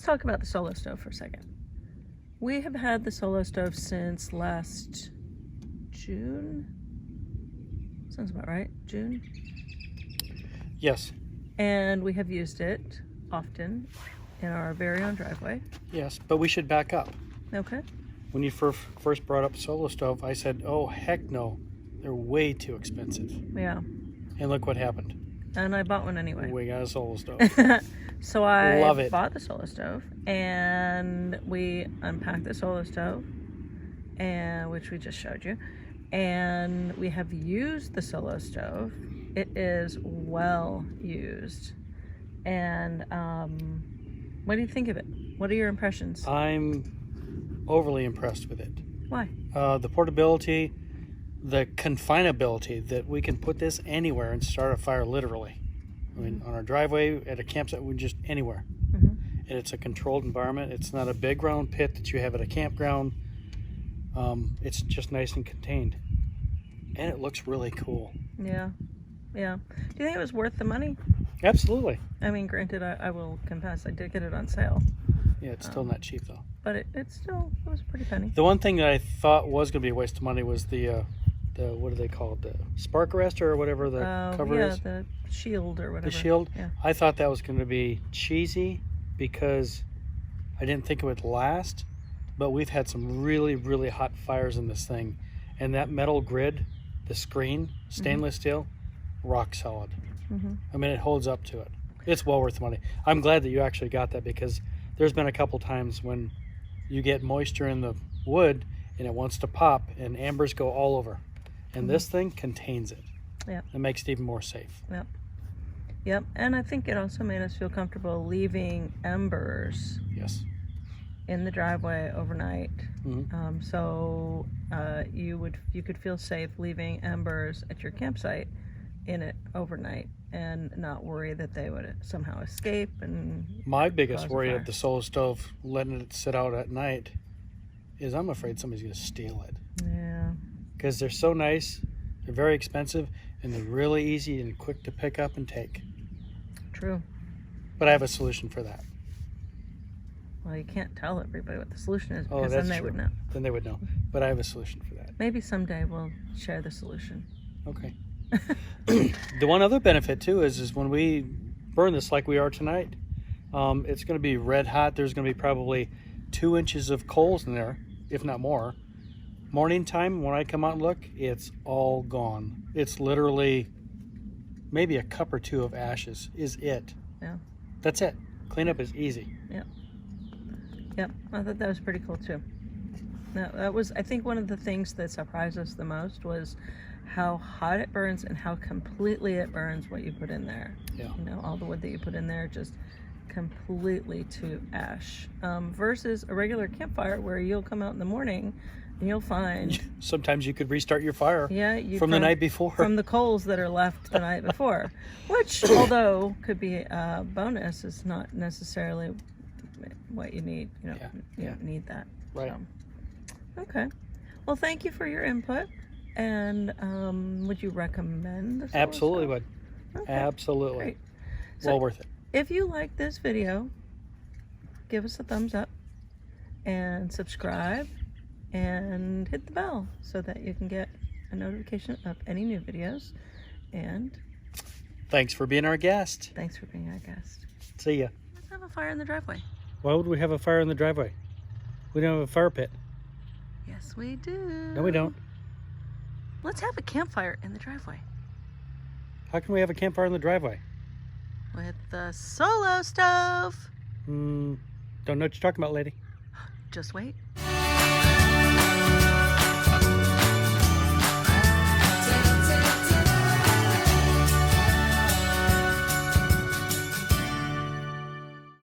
talk about the Solo Stove for a second. We have had the Solo Stove since last June. Sounds about right. June. Yes. And we have used it often in our very own driveway. Yes, but we should back up. Okay. When you first brought up Solo Stove, I said, oh, heck no. They're way too expensive. Yeah. And look what happened. And I bought one anyway. We got a Solo Stove. So I Love it. bought the Solo Stove, and we unpacked the Solo Stove, and which we just showed you, and we have used the Solo Stove. It is well used. And what do you think of it? What are your impressions? I'm overly impressed with it. Why? The portability, the confinability that we can put this anywhere and start a fire literally. I mean, on our driveway, at a campsite, we're just anywhere. Mm-hmm. And it's a controlled environment. It's not a big round pit that you have at a campground. It's just nice and contained. And it looks really cool. Yeah. Yeah. Do you think it was worth the money? Absolutely. I mean, granted, I will confess, I did get it on sale. Yeah, it's still not cheap though. But it was a pretty penny. The one thing that I thought was going to be a waste of money was the what do they call it? The spark arrestor or whatever the cover is? Yeah, the shield or whatever. The shield? Yeah. I thought that was going to be cheesy because I didn't think it would last. But we've had some really, really hot fires in this thing. And that metal grid, the screen, stainless steel, rock solid. Mm-hmm. I mean, it holds up to it. It's well worth the money. I'm glad that you actually got that because there's been a couple times when you get moisture in the wood and it wants to pop and embers go all over. And this thing contains it. Yeah. It makes it even more safe. Yep. Yep. And I think it also made us feel comfortable leaving embers Yes. in the driveway overnight. Mm-hmm. So you could feel safe leaving embers at your campsite in it overnight and not worry that they would somehow escape. And my biggest cause a worry fire. of the Solo Stove, letting it sit out at night, is I'm afraid somebody's going to steal it. Yeah. Because they're so nice, they're very expensive, and they're really easy and quick to pick up and take. True. But I have a solution for that. Well, you can't tell everybody what the solution is Oh, because that's then they true. would know. Then they would know. But I have a solution for that. Maybe someday we'll share the solution. Okay. The one other benefit too is when we burn this like we are tonight, it's going to be red hot. There's going to be probably 2 inches of coals in there, if not more. Morning time, when I come out and look, it's all gone. It's literally maybe a cup or two of ashes is it. Yeah. That's it. Cleanup is easy. Yep. Yep. I thought that was pretty cool too. Now, that was, I think, one of the things that surprised us the most was how hot it burns and how completely it burns what you put in there. Yeah. You know, all the wood that you put in there just completely to ash. Versus a regular campfire where you'll come out in the morning and you'll find Sometimes you could restart your fire from the night before. From the coals that are left the night before. Which, although could be a bonus, is not necessarily what you need. You know, you don't need that. Right. So. Okay. Well, thank you for your input. And would you recommend the Solo Absolutely Stove? would. Okay. Absolutely. Great. Well worth it. If you like this video, give us a thumbs up and subscribe and hit the bell so that you can get a notification of any new videos. And Thanks for being our guest. thanks for being our guest. See ya. Let's have a fire in the driveway. Why would we have a fire in the driveway? We don't have a fire pit. Yes, we do. No, we don't. Let's have a campfire in the driveway How can we have a campfire in the driveway? with the Solo Stove. Don't know what you're talking about, lady. Just wait.